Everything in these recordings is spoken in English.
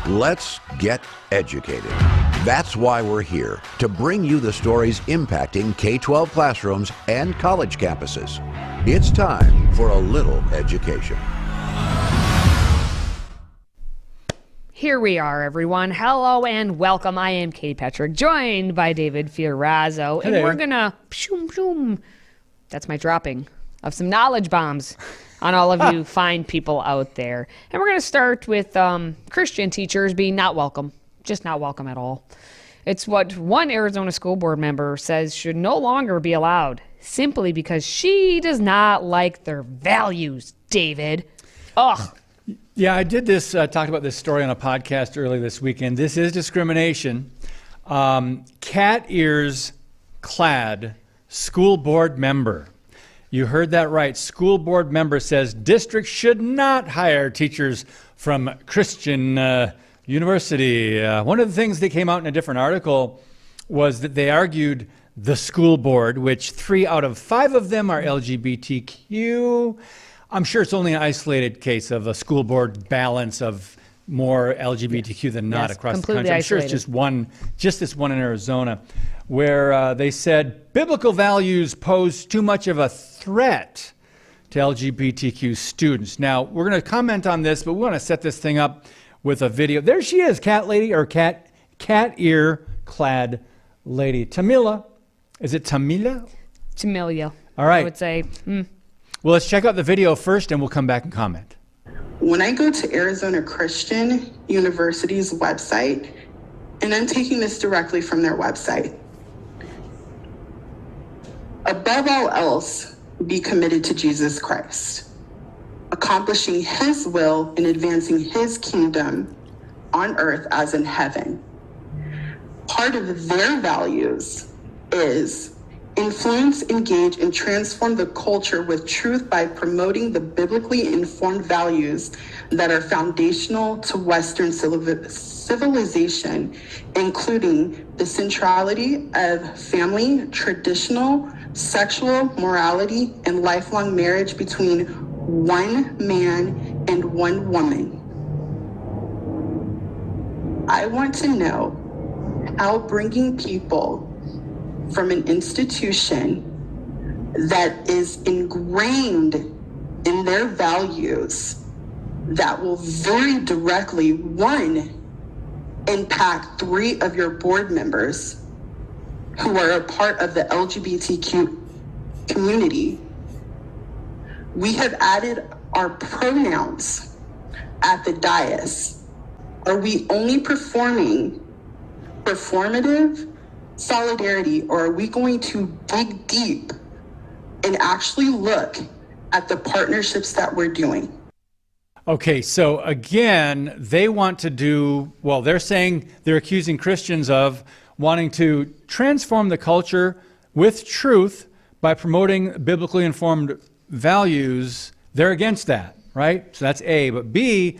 Let's get educated. That's why we're here, to bring you the stories impacting K-12 classrooms and college campuses. It's time for a little education. Here we are, everyone. Hello and welcome. I am Kate Petrick, joined by David Fiorazzo. Hello. And we're gonna, that's my dropping of some knowledge bombs on all of you fine people out there. And we're gonna start with Christian teachers being not welcome, just not welcome at all. It's what one Arizona school board member says should no longer be allowed, simply because she does not like their values, David. Ugh. Yeah, I did this, talked about this story on a podcast earlier this weekend. This is discrimination. Cat ears clad school board member. You heard that right. School board member says district should not hire teachers from Christian University. One of the things that came out in a different article was that they argued the school board, which 3 out of 5 of them are LGBTQ. I'm sure it's only an isolated case of a school board balance of more LGBTQ than not across the country. I'm sure it's just this one in Arizona, where they said biblical values pose too much of a threat to LGBTQ students. Now, we're going to comment on this, but we want to set this thing up with a video. There she is, cat lady, or cat ear clad lady. Tamila. Is it Tamila? Tamilia. All right. I would say. Well, let's check out the video first, and we'll come back and comment. When I go to Arizona Christian University's website, and I'm taking this directly from their website, above all else, be committed to Jesus Christ, accomplishing his will and advancing his kingdom on earth as in heaven. Part of their values is influence, engage, and transform the culture with truth by promoting the biblically informed values that are foundational to Western civilization, including the centrality of family, traditional sexual morality, and lifelong marriage between one man and one woman. I want to know how bringing people from an institution that is ingrained in their values that will very directly, one, impact 3 of your board members who are a part of the LGBTQ community. We have added our pronouns at the dais. Are we only performing performative solidarity, or are we going to dig deep and actually look at the partnerships that we're doing? Okay, so again, they want to do, well, they're saying, they're accusing Christians of wanting to transform the culture with truth by promoting biblically informed values. They're against that, right? So that's A. But B,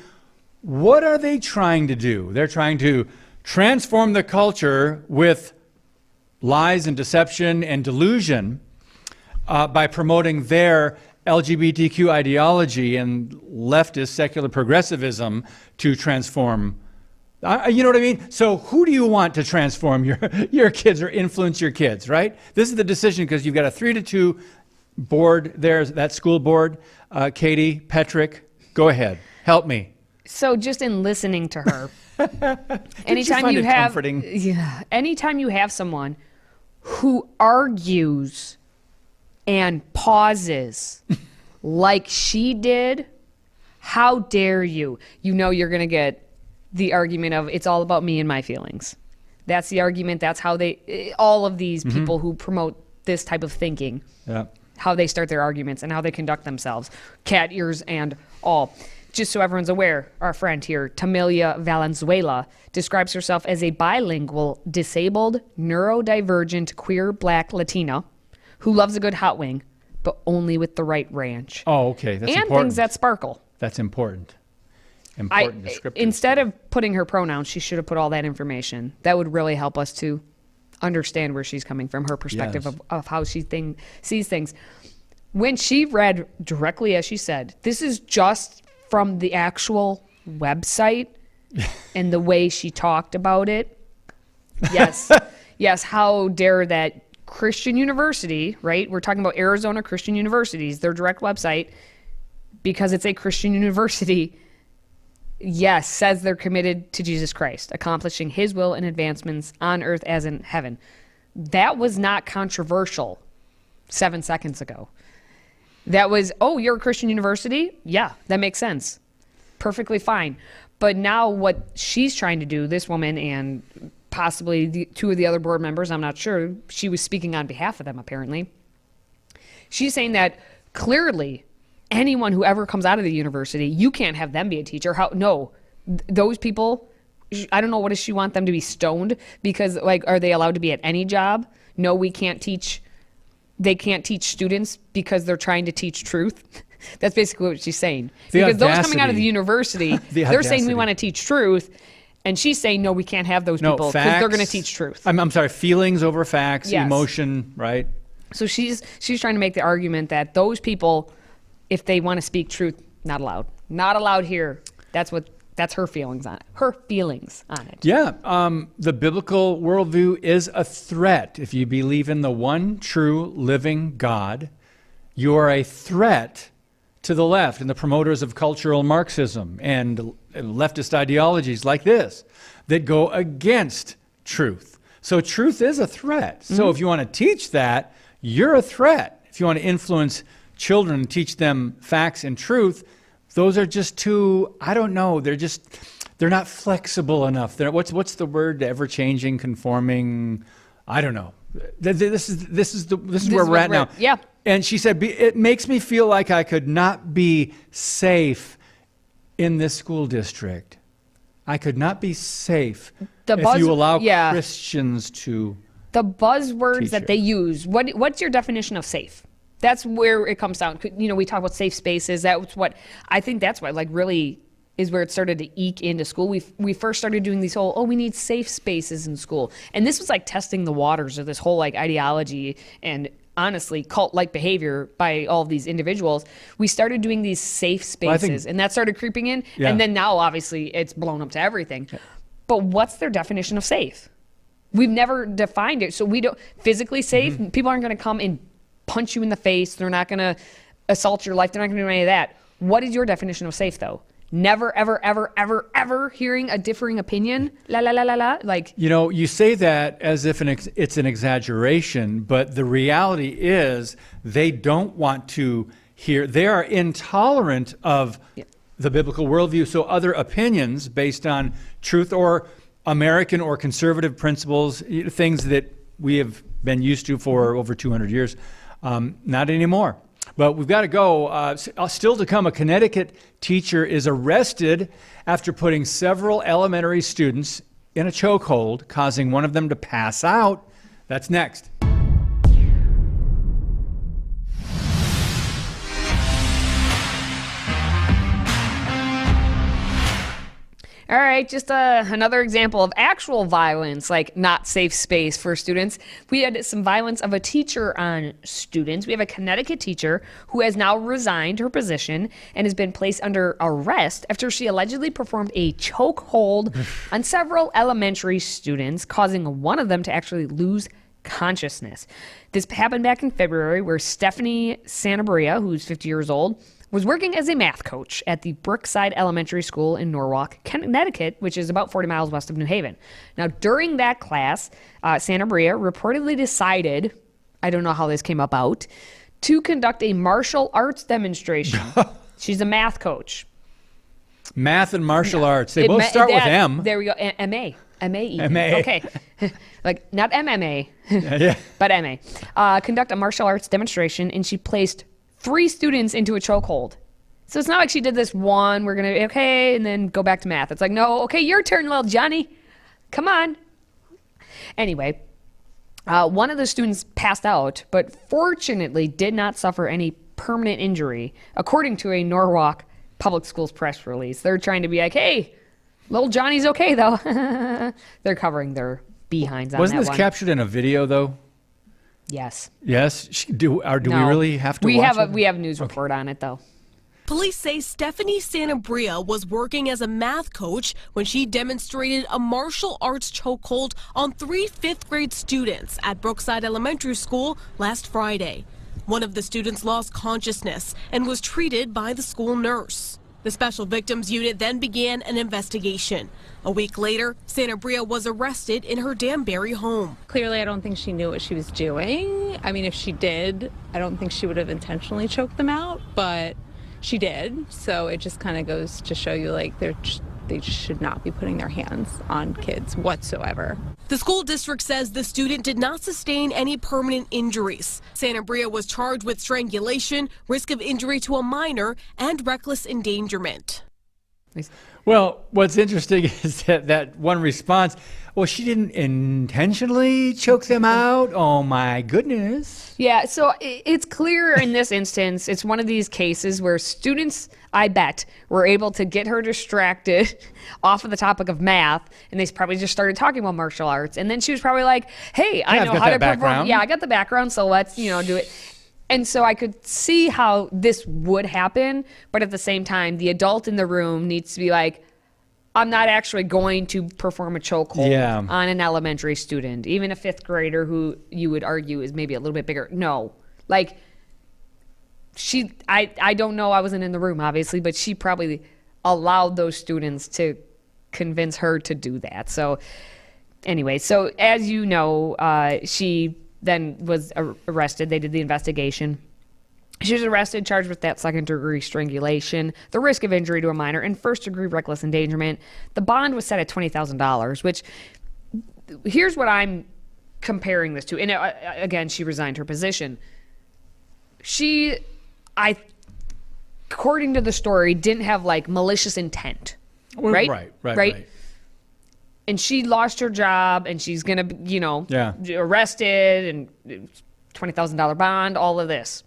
what are they trying to do? They're trying to transform the culture with lies and deception and delusion by promoting their LGBTQ ideology and leftist secular progressivism to transform. You know what I mean? So who do you want to transform your kids or influence your kids, right? This is the decision, because you've got a 3-2 board there, that school board. Katie Petrick, go ahead. Help me. So just in listening to her, anytime you have someone who argues and pauses like she did, how dare you? You know you're going to get the argument of it's all about me and my feelings. That's the argument. That's how all of these people who promote this type of thinking, how they start their arguments and how they conduct themselves, cat ears and all. Just so everyone's aware, our friend here, Tamilia Valenzuela, describes herself as a bilingual, disabled, neurodivergent, queer, black Latina who loves a good hot wing, but only with the right ranch. Oh, okay. That's important. And things that sparkle. That's important. Important descriptors. Instead of putting her pronouns, she should have put all that information. That would really help us to understand where she's coming from, her perspective of how she sees things. When she read directly, as she said, this is just from the actual website. and the way she talked about it. Yes. Yes. How dare that Christian university, right? We're talking about Arizona Christian universities, their direct website, because it's a Christian university, yes, says they're committed to Jesus Christ, accomplishing his will and advancements on earth as in heaven. That was not controversial 7 seconds ago. That was, oh, you're a Christian university? Yeah, that makes sense. Perfectly fine. But now what she's trying to do, this woman and possibly two of the other board members, I'm not sure, she was speaking on behalf of them apparently. She's saying that clearly anyone who ever comes out of the university, you can't have them be a teacher. No, those people, I don't know, what does she want them to be stoned? Because like, are they allowed to be at any job? No, we can't teach. They can't teach students because they're trying to teach truth. That's basically what she's saying. Because those coming out of the university, they're saying we want to teach truth. And she's saying, no, we can't have those people because they're going to teach truth. I'm sorry, feelings over facts, yes. Emotion, right? So she's trying to make the argument that those people, if they want to speak truth, not allowed. Not allowed here. That's her feelings on it. Her feelings on it. Yeah. The biblical worldview is a threat. If you believe in the one true living God, you are a threat to the left and the promoters of cultural Marxism and leftist ideologies like this that go against truth. So truth is a threat. So if you want to teach that, you're a threat. If you want to influence children and teach them facts and truth, those are just too, I don't know, they're not flexible enough. What's the word? Ever-changing, conforming, I don't know. This is where we're at now. Yeah. And she said, it makes me feel like I could not be safe in this school district. I could not be safe if you allow Christians to the buzzwords teach that it. they use. What's your definition of safe? That's where it comes down. You know, we talk about safe spaces. That's what I think. That's what like really is where it started to eke into school. We first started doing these whole, we need safe spaces in school, and this was like testing the waters of this whole like ideology and honestly cult-like behavior by all of these individuals. We started doing these safe spaces, and that started creeping in. Yeah. And then now obviously it's blown up to everything. But what's their definition of safe? We've never defined it. So we don't physically safe. People aren't going to come and punch you in the face. They're not going to assault your life. They're not going to do any of that. What is your definition of safe though? Never, ever, ever, ever, ever hearing a differing opinion. La, la, la, la, la. Like, you know, you say that as if it's an exaggeration, but the reality is they don't want to hear, they are intolerant of the biblical worldview. So other opinions based on truth or American or conservative principles, things that we have been used to for over 200 years, not anymore. But we've got to go. Still to come, a Connecticut teacher is arrested after putting several elementary students in a chokehold, causing one of them to pass out. That's next. all right, just another example of actual violence, like not safe space for students. We had some violence of a teacher on students. We have a Connecticut teacher who has now resigned her position and has been placed under arrest after she allegedly performed a chokehold on several elementary students, causing one of them to actually lose consciousness. This happened back in February, where Stephanie Santabria, who's 50 years old, was working as a math coach at the Brookside Elementary School in Norwalk, Connecticut, which is about 40 miles west of New Haven. Now, during that class, Santabria reportedly decided, I don't know how this came about, to conduct a martial arts demonstration. She's a math coach. Math and martial arts. They both start with M. There we go. M.A. M.A. M.A. Okay. Like, not MMA, Yeah. but M.A. Conduct a martial arts demonstration, and she placed 3 students into a chokehold. So it's not like she did this one, we're going to, okay, and then go back to math. It's like, no, okay, your turn, little Johnny. Come on. Anyway, one of the students passed out, but fortunately did not suffer any permanent injury, according to a Norwalk Public Schools press release. They're trying to be like, hey, little Johnny's okay, though. They're covering their behinds on Wasn't that this one. captured in a video, though? Yes. Yes? Do we No. really have to we watch have it? We have a news report on it, though. Police say Stephanie Sanabria was working as a math coach when she demonstrated a martial arts chokehold on 3 fifth-grade students at Brookside Elementary School last Friday. One of the students lost consciousness and was treated by the school nurse. The Special Victims Unit then began an investigation. A week later, Sanabria was arrested in her Danbury home. Clearly, I don't think she knew what she was doing. I mean, if she did, I don't think she would have intentionally choked them out, but she did. So it just kind of goes to show you, like, they should not be putting their hands on kids whatsoever. The school district says the student did not sustain any permanent injuries. Sanabria was charged with strangulation, risk of injury to a minor, and reckless endangerment. Well, what's interesting is that one response, well, she didn't intentionally choke them out. Oh, my goodness. Yeah, so it's clear in this instance, it's one of these cases where students, I bet, were able to get her distracted off of the topic of math, and they probably just started talking about martial arts. And then she was probably like, hey, I know how to perform. Yeah, I got the background, so let's, do it. And so I could see how this would happen, but at the same time, the adult in the room needs to be like, I'm not actually going to perform a chokehold on an elementary student, even a fifth grader who you would argue is maybe a little bit bigger. No, like I don't know. I wasn't in the room, obviously, but she probably allowed those students to convince her to do that. So anyway, so as you know, she then was arrested. They did the investigation. She was arrested, charged with that second-degree strangulation, the risk of injury to a minor, and first-degree reckless endangerment. The bond was set at $20,000, which here's what I'm comparing this to. And again, she resigned her position. According to the story, didn't have like malicious intent, right? Right. And she lost her job, and she's gonna, arrested, and $20,000 bond, all of this.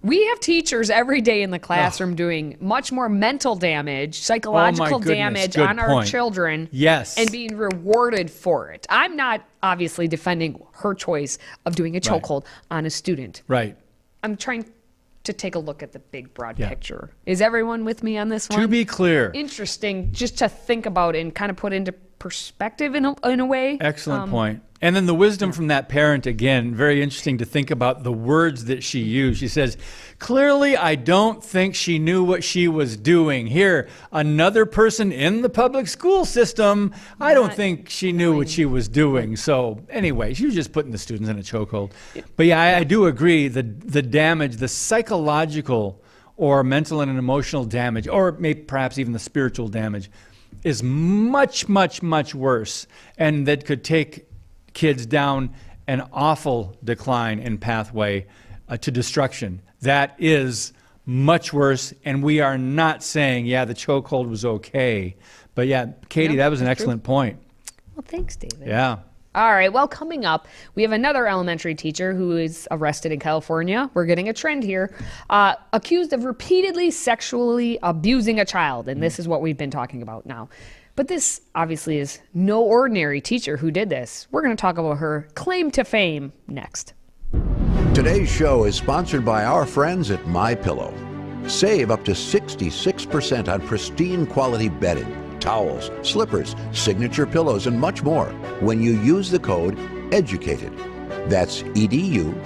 We have teachers every day in the classroom doing much more mental damage, psychological damage on our children. Yes. And being rewarded for it. I'm not obviously defending her choice of doing a chokehold on a student. Right. I'm trying to take a look at the big broad picture. Is everyone with me on this one? To be clear. Interesting just to think about and kind of put into perspective in a way. Excellent point. And then the wisdom from that parent, again, very interesting to think about the words that she used. She says, clearly, I don't think she knew what she was doing. Here, another person in the public school system, I don't think she knew what she was doing. So anyway, she was just putting the students in a chokehold. But yeah, I do agree. The damage, the psychological or mental and emotional damage, or maybe perhaps even the spiritual damage, is much, much, much worse. And that could take kids down an awful decline in pathway to destruction. That is much worse, and we are not saying, the chokehold was okay. But Katie, that was an excellent point. Well, thanks, David. Yeah. All right, well, coming up, we have another elementary teacher who is arrested in California. We're getting a trend here. Accused of repeatedly sexually abusing a child, and this is what we've been talking about now. But this obviously is no ordinary teacher who did this. We're going to talk about her claim to fame next. Today's show is sponsored by our friends at MyPillow. Save up to 66% on pristine quality bedding, towels, slippers, signature pillows, and much more when you use the code EDUCATED. That's EDUCATED.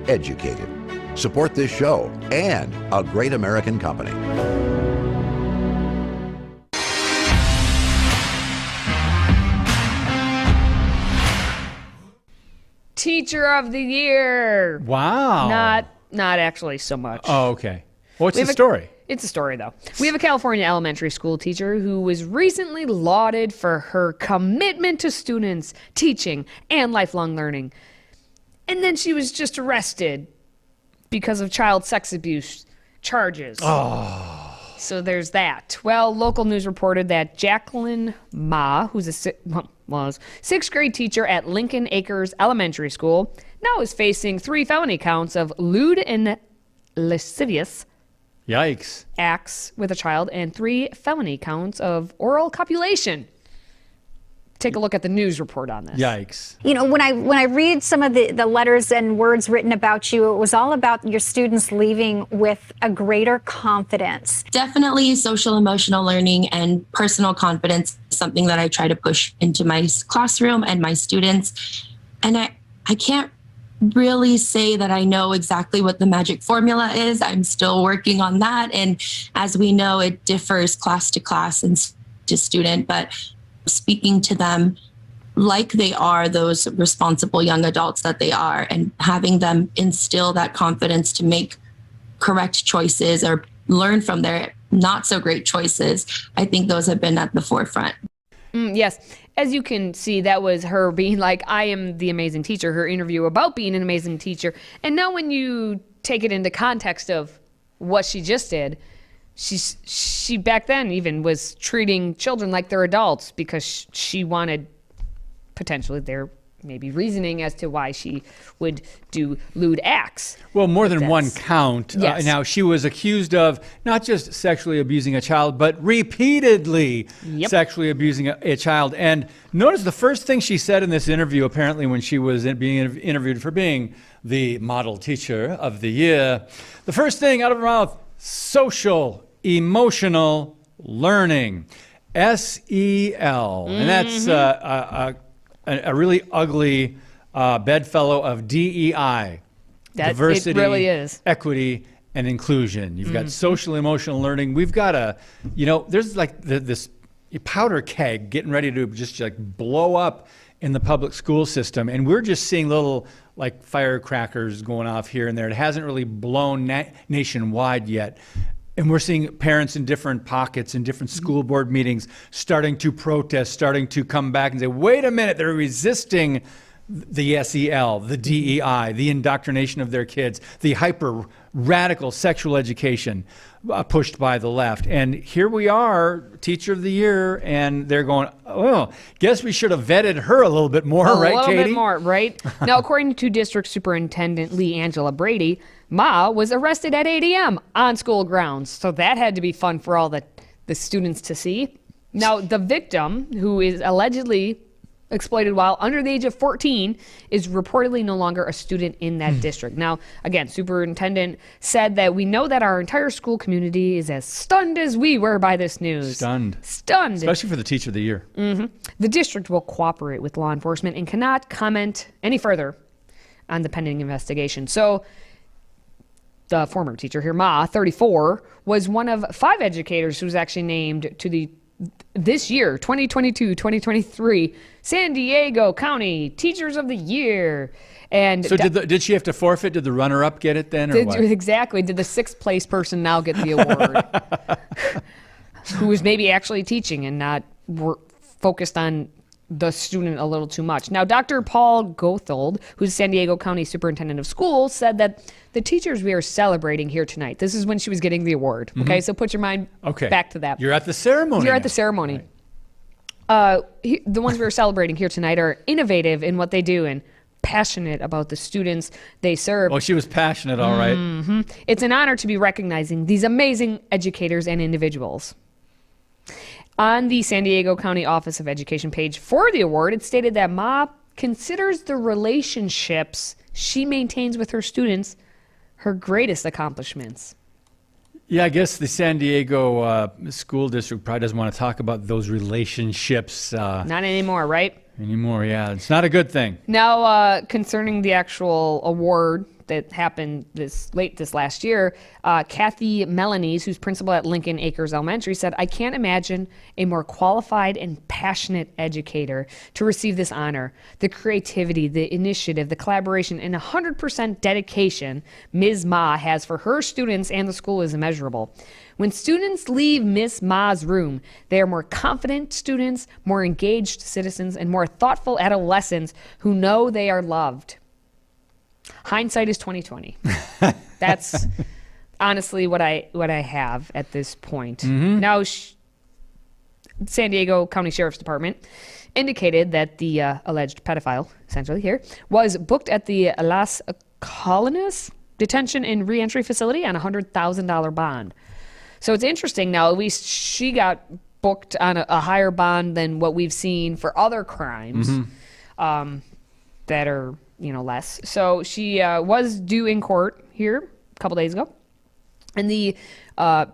Educated. Support this show and a great American company. Teacher of the Year. Wow. Not actually so much. Oh, okay. What's the story? It's a story, though. We have a California elementary school teacher who was recently lauded for her commitment to students, teaching, and lifelong learning. And then she was just arrested because of child sex abuse charges. Oh. So there's that. Well, local news reported that Jacqueline Ma, who's was sixth grade teacher at Lincoln Acres Elementary School, now is facing 3 felony counts of lewd and lascivious Yikes. acts with a child and 3 felony counts of oral copulation. take a look at the news report on this. Yikes. You know, when I read some of the letters and words written about you, it was all about your students leaving with a greater confidence. Definitely social emotional learning and personal confidence is something that I try to push into my classroom and my students. And I can't really say that I know exactly what the magic formula is. I'm still working on that. And as we know, it differs class to class and to student, but speaking to them like they are those responsible young adults that they are, and having them instill that confidence to make correct choices or learn from their not so great choices. I think those have been at the forefront. Yes. As you can see, that was her being like, I am the amazing teacher, her interview about being an amazing teacher. And now when you take it into context of what she just did, she back then even was treating children like they're adults because she wanted potentially their maybe reasoning as to why she would do lewd acts. Well, more than one count. Yes. Now, she was accused of not just sexually abusing a child, but repeatedly sexually abusing a child. And notice the first thing she said in this interview, apparently when she was being interviewed for being the model teacher of the year, the first thing out of her mouth, social emotional learning, SEL. And that's a really ugly bedfellow of DEI, diversity, it really is. Equity, and inclusion. You've got social emotional learning. We've got there's like this powder keg getting ready to just like blow up in the public school system. And we're just seeing little like firecrackers going off here and there. It hasn't really blown nationwide yet. And we're seeing parents in different pockets, in different school board meetings, starting to protest, starting to come back and say, wait a minute, they're resisting the SEL, the DEI, the indoctrination of their kids, the hyper radical sexual education pushed by the left. And here we are, teacher of the year, and they're going, oh, guess we should have vetted her a little bit more, right, Katie? A little bit more, right? Now, according to District Superintendent Lee Angela Brady, Ma was arrested at 8 a.m. on school grounds. So that had to be fun for all the students to see. Now, the victim, who is allegedly exploited while under the age of 14, is reportedly no longer a student in that district. Now, again, superintendent said that we know that our entire school community is as stunned as we were by this news. Stunned. Especially for the teacher of the year. The district will cooperate with law enforcement and cannot comment any further on the pending investigation. So the former teacher here, Ma, 34, was one of 5 educators who was actually named to this year, 2022-2023, San Diego County Teachers of the Year. And so did she have to forfeit? Did the runner-up get it then, or what? Exactly. Did the 6th place person now get the award? Who was maybe actually teaching and not focused on the student a little too much. Now, Dr. Paul Gothold, who's San Diego County Superintendent of Schools, said that the teachers we are celebrating here tonight, this is when she was getting the award. Okay, so put your mind back to that. You're at the ceremony. You're at the ceremony. Right. The ones we are celebrating here tonight are innovative in what they do and passionate about the students they serve. Oh, she was passionate, all right. It's an honor to be recognizing these amazing educators and individuals. On the San Diego County Office of Education page for the award, it stated that Ma considers the relationships she maintains with her students her greatest accomplishments. Yeah, I guess the San Diego school district probably doesn't want to talk about those relationships. Not anymore, right? Anymore, yeah. It's not a good thing. Now, concerning the actual award that happened this last year, Kathy Melanies, who's principal at Lincoln Acres Elementary, said, I can't imagine a more qualified and passionate educator to receive this honor. The creativity, the initiative, the collaboration, and 100% dedication Ms. Ma has for her students and the school is immeasurable. When students leave Miss Ma's room, they are more confident students, more engaged citizens, and more thoughtful adolescents who know they are loved. Hindsight is 20/20. That's honestly what I have at this point. Now, San Diego County Sheriff's Department indicated that the alleged pedophile, essentially here, was booked at the Las Colinas detention and reentry facility on a $100,000 bond. So it's interesting now. At least she got booked on a higher bond than what we've seen for other crimes that are, less. So she was due in court here a couple days ago. And the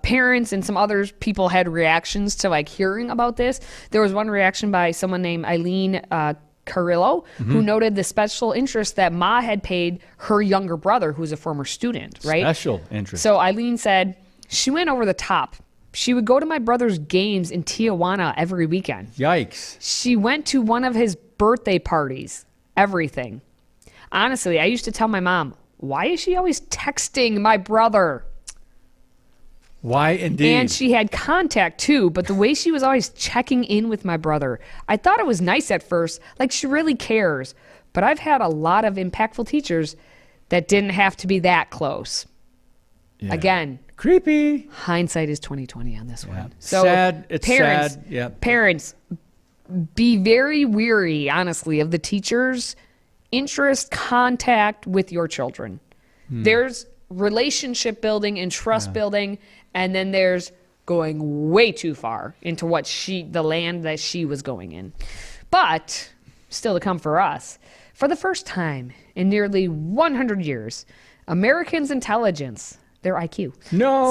parents and some other people had reactions to like hearing about this. There was one reaction by someone named Eileen Carrillo, who noted the special interest that Ma had paid her younger brother, who's a former student, right? Special interest. So Eileen said, she went over the top. She would go to my brother's games in Tijuana every weekend. Yikes. She went to one of his birthday parties, everything. Honestly, I used to tell my mom, why is she always texting my brother? Why indeed? And she had contact too, but the way she was always checking in with my brother, I thought it was nice at first, like she really cares. But I've had a lot of impactful teachers that didn't have to be that close. Yeah. Again, creepy. Hindsight is 20/20 on this one. So sad. It's parents, sad. Yeah. Parents, be very weary, honestly, of the teacher's interest contact with your children. There's relationship building and trust building, and then there's going way too far into the land that she was going in. But still to come for us, for the first time in nearly 100 years, Americans' intelligence, their IQ,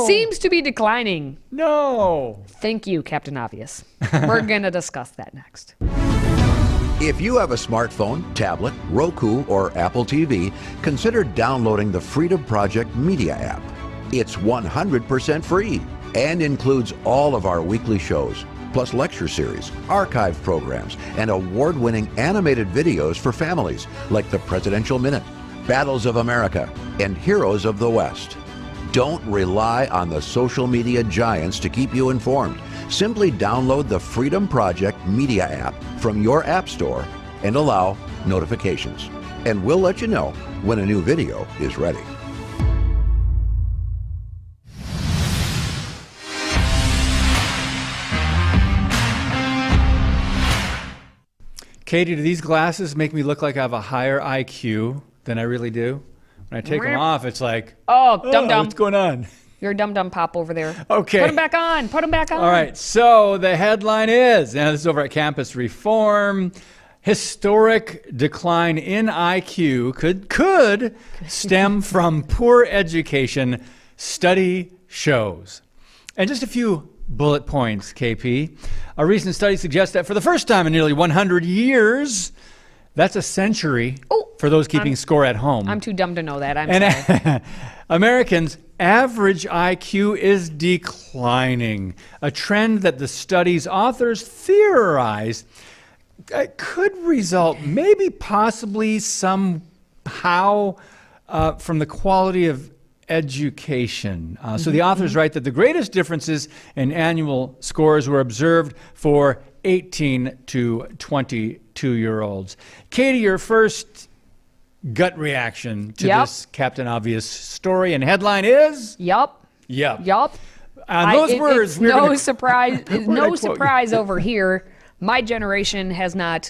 seems to be declining. No. Thank you, Captain Obvious. We're going to discuss that next. If you have a smartphone, tablet, Roku, or Apple TV, consider downloading the Freedom Project Media app. It's 100% free and includes all of our weekly shows, plus lecture series, archive programs, and award-winning animated videos for families like the Presidential Minute, Battles of America, and Heroes of the West. Don't rely on the social media giants to keep you informed. Simply download the Freedom Project Media app from your app store and allow notifications. And we'll let you know when a new video is ready. Katie, do these glasses make me look like I have a higher IQ than I really do? When I take them off, it's like, dum-dum. what's going on? You're a dum-dum pop over there. Okay. Put them back on. Put them back on. All right. So the headline is, and this is over at Campus Reform, historic decline in IQ could stem from poor education, study shows. And just a few bullet points, KP. A recent study suggests that for the first time in nearly 100 years, that's a century for those keeping score at home. I'm too dumb to know that. I'm sorry. Americans' average IQ is declining, a trend that the study's authors theorize could result possibly somehow from the quality of education. So the authors write that the greatest differences in annual scores were observed for 18 to 22-year-olds. Katie, your first gut reaction to this Captain Obvious story and headline is? Yup. On those words, it's no surprise. No surprise over here. My generation has not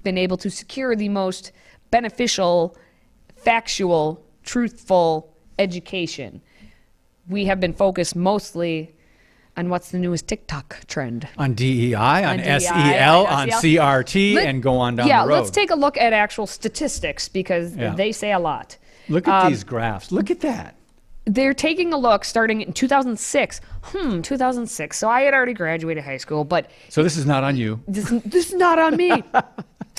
been able to secure the most beneficial, factual, truthful education. We have been focused mostly on what's the newest TikTok trend. On DEI, on SEL, on CRT, and go on down the road. Yeah, let's take a look at actual statistics because they say a lot. Look at these graphs. Look at that. They're taking a look starting in 2006. 2006. So I had already graduated high school, but... So this is not on you. This is not on me.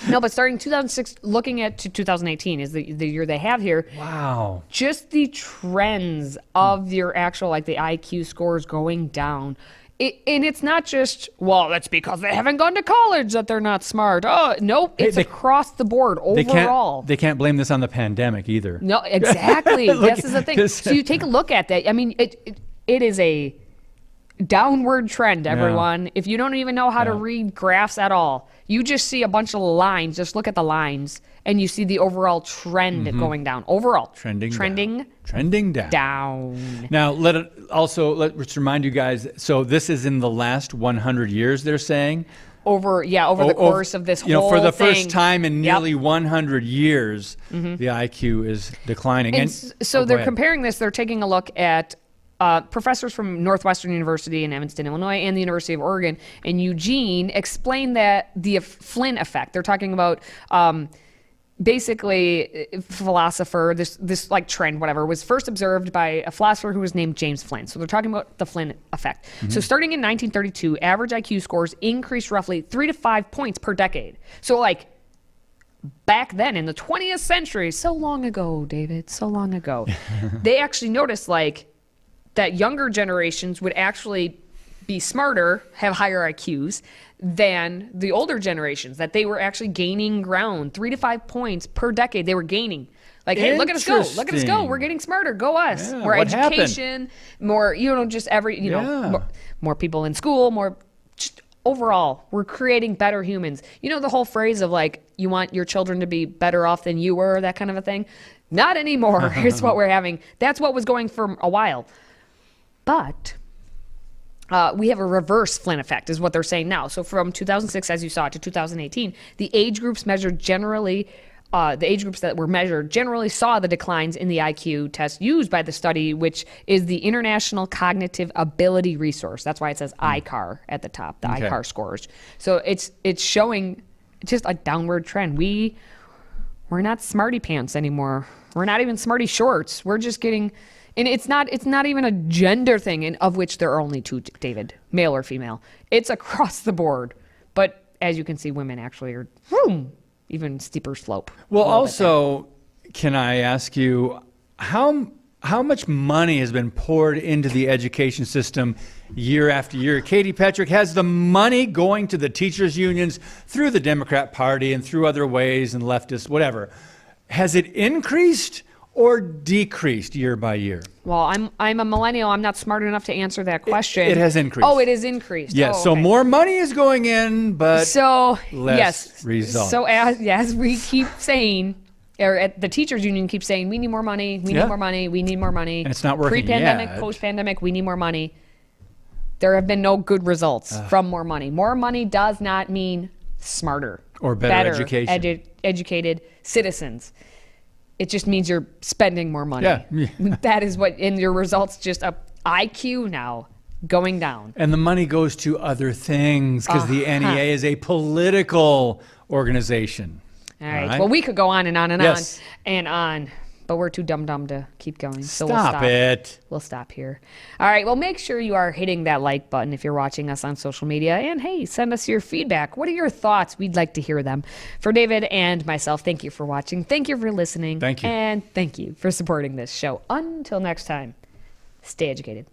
No, but starting 2006, looking at 2018 is the year they have here. Wow. Just the trends of your actual, like the IQ scores going down. And it's not just, well, that's because they haven't gone to college that they're not smart. Oh, nope. It's across the board overall. They can't blame this on the pandemic either. No, exactly. This is the thing. So you take a look at that. I mean, it is a downward trend, everyone. If you don't even know how to read graphs at all, you just see a bunch of lines. Just look at the lines, and you see the overall trend going down. Overall. Trending down. Now, let's remind you guys, so this is in the last 100 years, they're saying? Over the course of this whole for the thing. first time in nearly 100 years, the IQ is declining. And so they're comparing this. They're taking a look at professors from Northwestern University in Evanston, Illinois, and the University of Oregon in Eugene explain that the Flynn effect. They're talking about basically philosopher, this like trend, whatever, was first observed by a philosopher who was named James Flynn. So they're talking about the Flynn effect. So starting in 1932, average IQ scores increased roughly 3 to 5 points per decade. So like back then in the 20th century, so long ago, David, so long ago, they actually noticed like that younger generations would actually be smarter, have higher IQs than the older generations, that they were actually gaining ground 3 to 5 points per decade. They were gaining. Like, hey, look at us go. Look at us go. We're getting smarter. Go us. Yeah, more what education, more, just every, more people in school, more just overall, we're creating better humans. The whole phrase of like, you want your children to be better off than you were, that kind of a thing. Not anymore is what we're having. That's what was going for a while. But we have a reverse Flynn effect is what they're saying now. So from 2006, as you saw, to 2018, the age groups that were measured generally saw the declines in the IQ test used by the study, which is the International Cognitive Ability Resource. That's why it says ICAR at the top, the ICAR scores. So it's showing just a downward trend. We're not smarty pants anymore. We're not even smarty shorts. We're just getting... And it's not even a gender thing, and of which there are only two, David, male or female. It's across the board. But as you can see, women actually are even steeper slope. Well, also, can I ask you, how much money has been poured into the education system year after year? Katie Petrick, has the money going to the teachers' unions through the Democrat Party and through other ways and leftists, whatever, has it increased or decreased year by year? Well, I'm a millennial. I'm not smart enough to answer that question. It has increased. Oh, it is increased. Yes. Oh, So okay. more money is going in, but less results. So as we keep saying, or at the teachers union keeps saying, we need more money. We need more money. We need more money. And it's not working Pre-pandemic, yet. post-pandemic, we need more money. There have been no good results from more money. More money does not mean smarter or better education. Educated citizens. It just means you're spending more money. Yeah. That is what, in your results, just a IQ now going down. And the money goes to other things because the NEA is a political organization. All right. Well, we could go on and on and Yes. on and on, but we're too dumb to keep going. So we'll Stop stop it. We'll stop here. All right. Well, make sure you are hitting that like button if you're watching us on social media. And hey, send us your feedback. What are your thoughts? We'd like to hear them. For David and myself, thank you for watching. Thank you for listening. Thank you. And thank you for supporting this show. Until next time, stay educated.